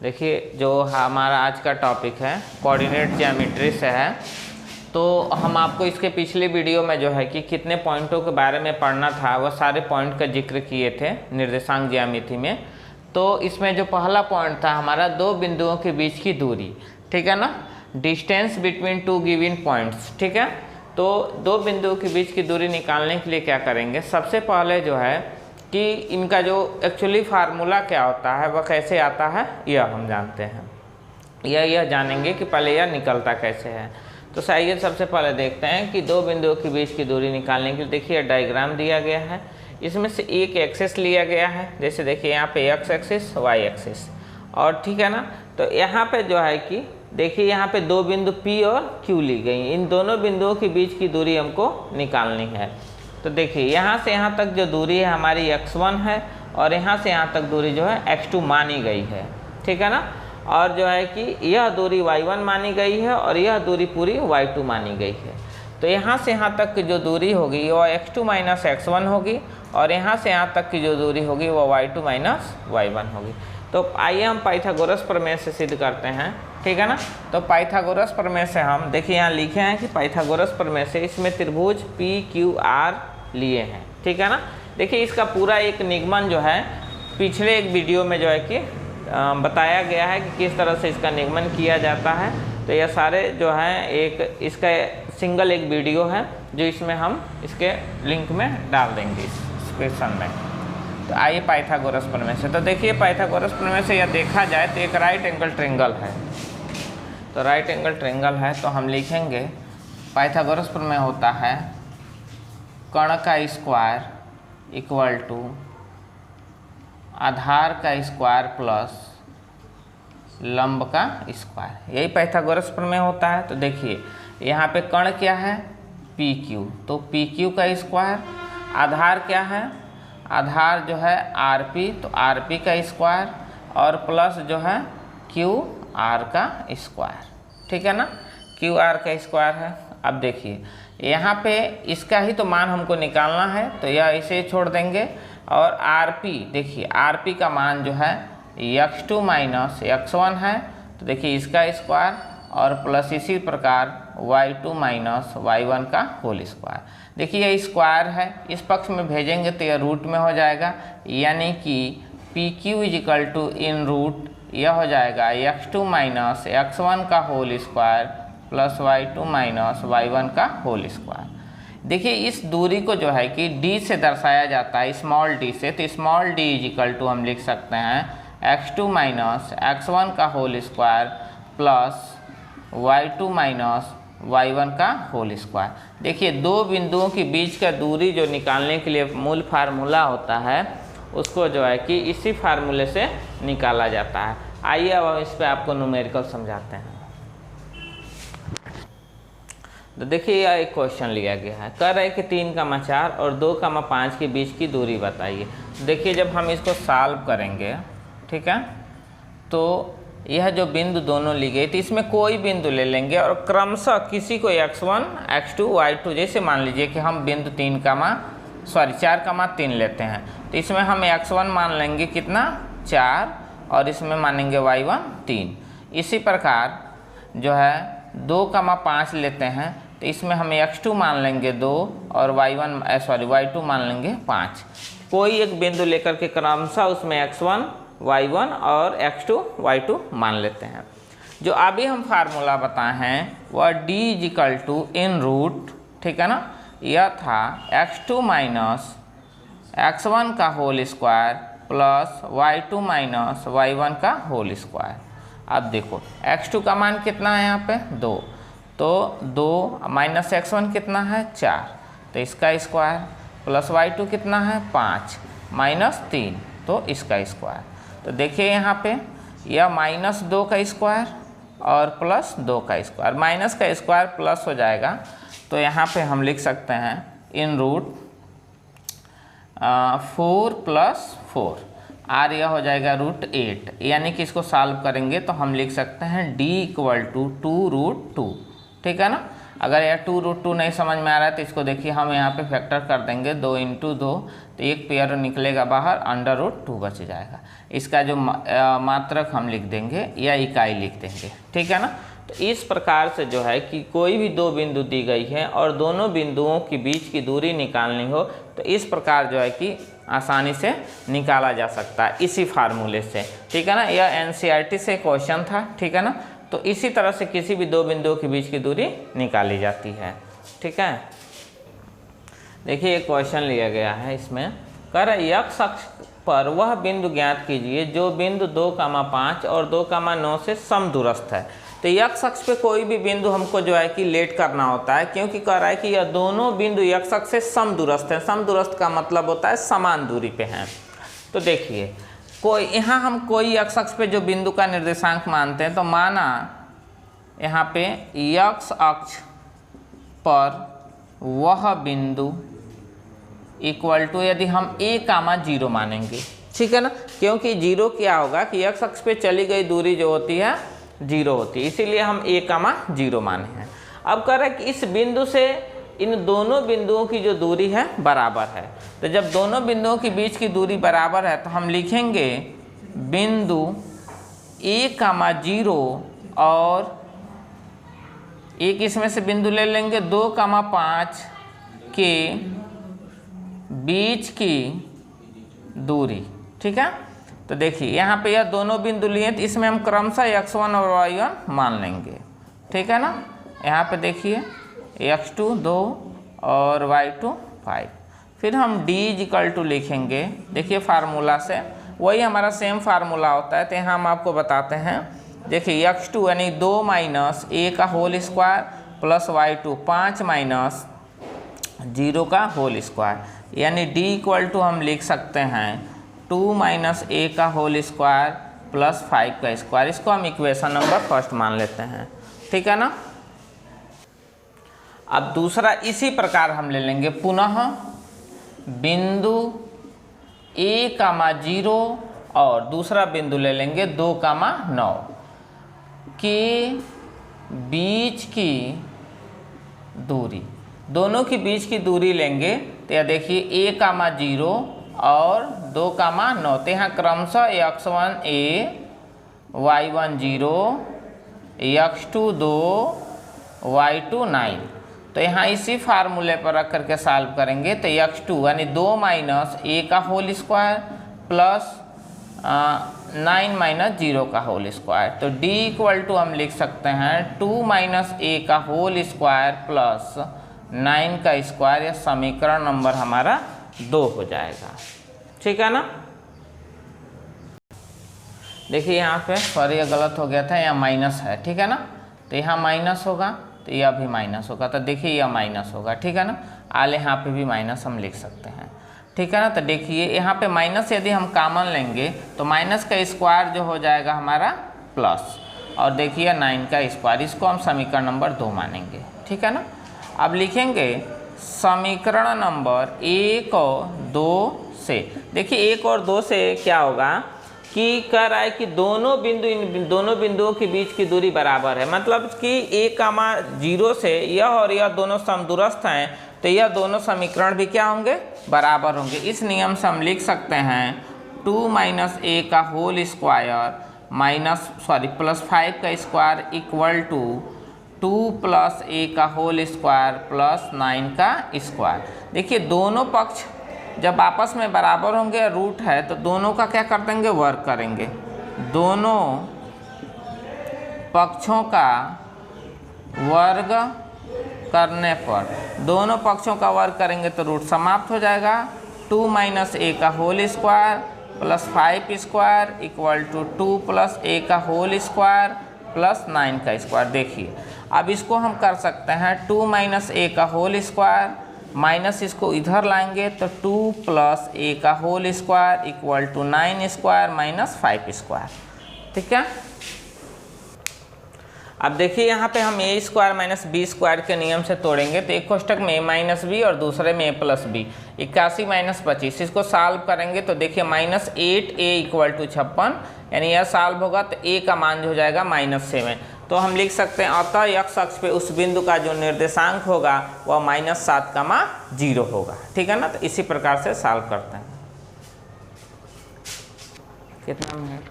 देखिए जो हमारा आज का टॉपिक है कोऑर्डिनेट ज्योमेट्री से है। तो हम आपको इसके पिछले वीडियो में जो है कि कितने पॉइंटों के बारे में पढ़ना था वह सारे पॉइंट का जिक्र किए थे निर्देशांक ज्यामिति में। तो इसमें जो पहला पॉइंट था हमारा दो बिंदुओं के बीच की दूरी, ठीक है ना, distance between two given points, ठीक है। तो दो बिंदुओं के बीच की दूरी निकालने के लिए क्या करेंगे, सबसे पहले जो है कि इनका जो एक्चुअली फार्मूला क्या होता है वह कैसे आता है यह हम जानते हैं, यह जानेंगे कि पहले यह निकलता कैसे है। तो आइए सबसे पहले देखते हैं कि दो बिंदुओं के बीच की दूरी निकालने के लिए देखिए डायग्राम दिया गया है। इसमें से एक एक्सिस लिया गया है, जैसे देखिए यहाँ पे एक्स एक्सिस वाई एक्सिस, और ठीक है ना। तो यहाँ पे जो है कि देखिए यहाँ पे दो बिंदु P और Q ली गई, इन दोनों बिंदुओं के बीच की दूरी हमको निकालनी है। तो देखिए यहाँ से यहाँ तक जो दूरी है हमारी x1 है और यहाँ से यहाँ तक दूरी जो है x2 मानी गई है, ठीक है ना। और जो है कि यह दूरी y1 मानी गई है और यह दूरी पूरी y2 मानी गई है। तो यहाँ से यहाँ तक की जो दूरी होगी वह x2 माइनस x1 होगी और यहाँ से यहाँ तक की जो दूरी होगी वह y2 माइनस y1 होगी। तो आइए हम पाइथागोरस प्रमेय से सिद्ध करते हैं, ठीक है ना। तो पाइथागोरस प्रमेय से हम देखिए यहाँ लिखे हैं कि पाइथागोरस प्रमेय से इसमें त्रिभुज PQR लिए हैं, ठीक है ना। देखिए इसका पूरा एक निगमन जो है पिछले एक वीडियो में जो है कि बताया गया है कि किस तरह से इसका निगमन किया जाता है। तो यह सारे जो हैं एक इसका सिंगल एक वीडियो है जो इसमें हम इसके लिंक में डाल देंगे डिस्क्रिप्शन में। तो आइए पाइथागोरस प्रमेय से, तो देखिए पाइथागोरस प्रमेय से यह देखा जाए तो एक राइट एंगल ट्रायंगल है। तो राइट एंगल ट्रायंगल है तो हम लिखेंगे पाइथागोरस प्रमेय होता है कर्ण का स्क्वायर इक्वल टू आधार का स्क्वायर प्लस लंब का स्क्वायर, यही पाइथागोरस प्रमेय होता है। तो देखिए यहाँ पे कर्ण क्या है PQ, तो PQ का स्क्वायर, आधार क्या है, आधार जो है RP, तो RP का स्क्वायर और प्लस जो है QR का स्क्वायर, ठीक है ना, QR का स्क्वायर है। अब देखिए यहाँ पे इसका ही तो मान हमको निकालना है तो यह इसे छोड़ देंगे और RP, देखिए RP का मान जो है x2 माइनस x1 है, तो देखिए इसका स्क्वायर और प्लस इसी प्रकार y2 माइनस y1 का होल स्क्वायर। देखिए यह स्क्वायर है, इस पक्ष में भेजेंगे तो यह रूट में हो जाएगा, यानी कि PQ equal to in root यह हो जाएगा x2 माइनस x1 का whole square plus y2 minus y1 का होल स्क्वायर। देखिए इस दूरी को जो है कि d से दर्शाया जाता है, स्मॉल d से, तो स्मॉल d इजिकल टू हम लिख सकते हैं x2 माइनस x1 का whole square plus y2 minus y1 का होल स्क्वायर। देखिए दो बिंदुओं के बीच का दूरी जो निकालने के लिए मूल फार्मूला होता है उसको जो है कि इसी फार्मूले से निकाला जाता है। आइए अब हम इस पर आपको न्यूमेरिकल समझाते हैं। तो देखिए यह एक क्वेश्चन लिया गया है, कह रहे हैं कि 3,4 और 2,5 के बीच की दूरी बताइए। देखिए जब हम इसको सॉल्व करेंगे, ठीक है, तो यह जो बिंदु दोनों ली गई थी इसमें कोई बिंदु ले लेंगे और क्रमशः किसी को x1 x2 y2, जैसे मान लीजिए कि हम बिंदु 4,3 लेते हैं तो इसमें हम x1 मान लेंगे कितना 4 और इसमें मानेंगे y1 3। इसी प्रकार जो है 2,5 लेते हैं तो इसमें हम x2 मान लेंगे 2 और y2 मान लेंगे 5। कोई एक बिंदु लेकर के क्रमशः उसमें x1 y1 और x2 y2 मान लेते हैं। जो अभी हम फार्मूला बताए हैं वह d equal to in root, ठीक है ना, यह था x2 माइनस x1 का whole square plus y2 minus y1 का होल स्क्वायर। अब देखो x2 का मान कितना है यहाँ पे 2, तो 2 माइनस x1 कितना है 4, तो इसका स्क्वायर प्लस y2 कितना है 5 माइनस 3, तो इसका स्क्वायर। तो देखिए यहाँ पे यह -2 का स्क्वायर और प्लस 2 का स्क्वायर, माइनस का स्क्वायर प्लस हो जाएगा तो यहाँ पे हम लिख सकते हैं इन रूट 4 प्लस 4 r, यह हो जाएगा √8, यानी कि इसको सॉल्व करेंगे तो हम लिख सकते हैं d इक्वल टू 2 √2, ठीक है ना। अगर यह 2√2 नहीं समझ में आ रहा है तो इसको देखिए हम यहाँ पे फैक्टर कर देंगे 2 × 2, तो एक पेयर निकलेगा बाहर, √2 बच जाएगा। इसका जो मात्रक हम लिख देंगे या इकाई लिख देंगे, ठीक है ना। तो इस प्रकार से जो है कि कोई भी दो बिंदु दी गई है और दोनों बिंदुओं के बीच की दूरी निकालनी हो तो इस प्रकार जो है कि आसानी से निकाला जा सकता है इसी फार्मूले से, ठीक है ना। यह NCERT से क्वेश्चन था, ठीक है ना। तो इसी तरह से किसी भी दो बिंदुओं के बीच की दूरी निकाली जाती है, ठीक है। देखिए एक क्वेश्चन लिया गया है, इसमें कह रहा है x अक्ष पर वह बिंदु ज्ञात कीजिए जो बिंदु 2,5 और 2,9 से समदूरस्थ है। तो x अक्ष पे कोई भी बिंदु हमको जो है कि लेट करना होता है, क्योंकि कह रहा है कि यह दोनों बिंदु x अक्ष से समदूरस्थ हैं। समदूरस्थ का मतलब होता है समान दूरी पे हैं। तो देखिए कोई यहाँ हम कोई x अक्ष पे जो बिंदु का निर्देशांक मानते हैं, तो माना यहाँ पे x अक्ष पर वह बिंदु इक्वल टू, यदि हम a,0 मानेंगे, ठीक है ना, क्योंकि 0 क्या होगा कि x अक्ष पे चली गई दूरी जो होती है 0 होती है, इसीलिए हम a,0 माने हैं। अब कह रहा है कि इस बिंदु से इन दोनों बिंदुओं की जो दूरी है बराबर है। तो जब दोनों बिंदुओं के बीच की दूरी बराबर है तो हम लिखेंगे बिंदु a,0 और एक इसमें से बिंदु ले लेंगे 2,5 के बीच की दूरी, ठीक है। तो देखिए यहाँ पे यह दोनों बिंदु लिए तो इसमें हम क्रमशः x1 और y1 मान लेंगे, ठीक है ना। यहाँ पे देखिए x2 2 और y2 5। फिर हम d = लिखेंगे, देखिए फार्मूला से वही हमारा सेम फार्मूला होता है। तो यहाँ हम आपको बताते हैं, देखिए x2 यानी 2 - a का होल स्क्वायर प्लस y2 5 - 0 का होल स्क्वायर, यानी d = हम लिख सकते हैं 2 - a का होल स्क्वायर प्लस 5 का स्क्वायर। इसको हम इक्वेशन नंबर फर्स्ट मान लेते हैं, ठीक है ना। अब दूसरा इसी प्रकार हम ले लेंगे पुनः बिंदु a,0 और दूसरा बिंदु ले लेंगे 2,9 के बीच की दूरी, दोनों के बीच की दूरी लेंगे। तो यह देखिए a,0 और 2,9, तो यहाँ क्रमशः x1 a, y1 0, x2 2, y2 9। तो यहाँ इसी फार्मूले पर रख करके सॉल्व करेंगे तो x2 यानी 2 - a का होल स्क्वायर प्लस 9 - 0 का होल स्क्वायर। तो d = हम लिख सकते हैं 2 - a का होल स्क्वायर प्लस 9 का स्क्वायर। यह समीकरण नंबर हमारा 2 हो जाएगा, ठीक है ना। देखिए यहाँ पे सॉरी यह गलत हो गया था, यहाँ माइनस है, ठीक है ना। तो यहाँ माइनस होगा तो यह भी माइनस होगा, तो देखिए यह माइनस होगा, ठीक है ना। आले यहाँ पे भी माइनस हम लिख सकते हैं, ठीक है ना। तो देखिए यहाँ पे माइनस यदि हम कॉमन लेंगे तो माइनस का स्क्वायर जो हो जाएगा हमारा प्लस, और देखिए 9 का स्क्वायर, इसको हम समीकरण नंबर 2 मानेंगे, ठीक है ना। अब लिखेंगे समीकरण नंबर 1 और 2 से, देखिए 1 और 2 से क्या होगा कि कह रहा है कि दोनों बिंदु, इन दोनों बिंदुओं के बीच की दूरी बराबर है, मतलब कि a,0 से यह और यह दोनों समदूरस्थ हैं, तो यह दोनों समीकरण भी क्या होंगे, बराबर होंगे। इस नियम से हम लिख सकते हैं 2 - a का होल स्क्वायर प्लस 5 का स्क्वायर इक्वल टू 2 + a का होल स्क्वायर प्लस 9 का स्क्वायर। देखिए दोनों पक्ष जब आपस में बराबर होंगे, रूट है, तो दोनों का क्या कर देंगे, वर्ग करेंगे। दोनों पक्षों का वर्ग करने पर, दोनों पक्षों का वर्ग करेंगे तो रूट समाप्त हो जाएगा। 2 - a का whole square plus 5 square equal to 2 + a का होल स्क्वायर प्लस 9 का स्क्वायर। देखिए अब इसको हम कर सकते हैं 2 - a का होल स्क्वायर माइनस इसको इधर लाएंगे तो 2 + a का whole square equal to 9 square minus 5 square, ठीक है। अब देखिए यहाँ पे हम a square minus b square के नियम से तोड़ेंगे तो एक कोष्टक में a - b और दूसरे में a + b, 81 - 25। इसको सॉल्व करेंगे तो देखिए -8a = 56, यानी यह सॉल्व होगा तो a का मान जो हो जाएगा -7। तो हम लिख सकते हैं अतः x अक्ष पे उस बिंदु का जो निर्देशांक होगा वह -7,0 होगा। ठीक है ना। तो इसी प्रकार से सॉल्व करते हैं। कितना मिनट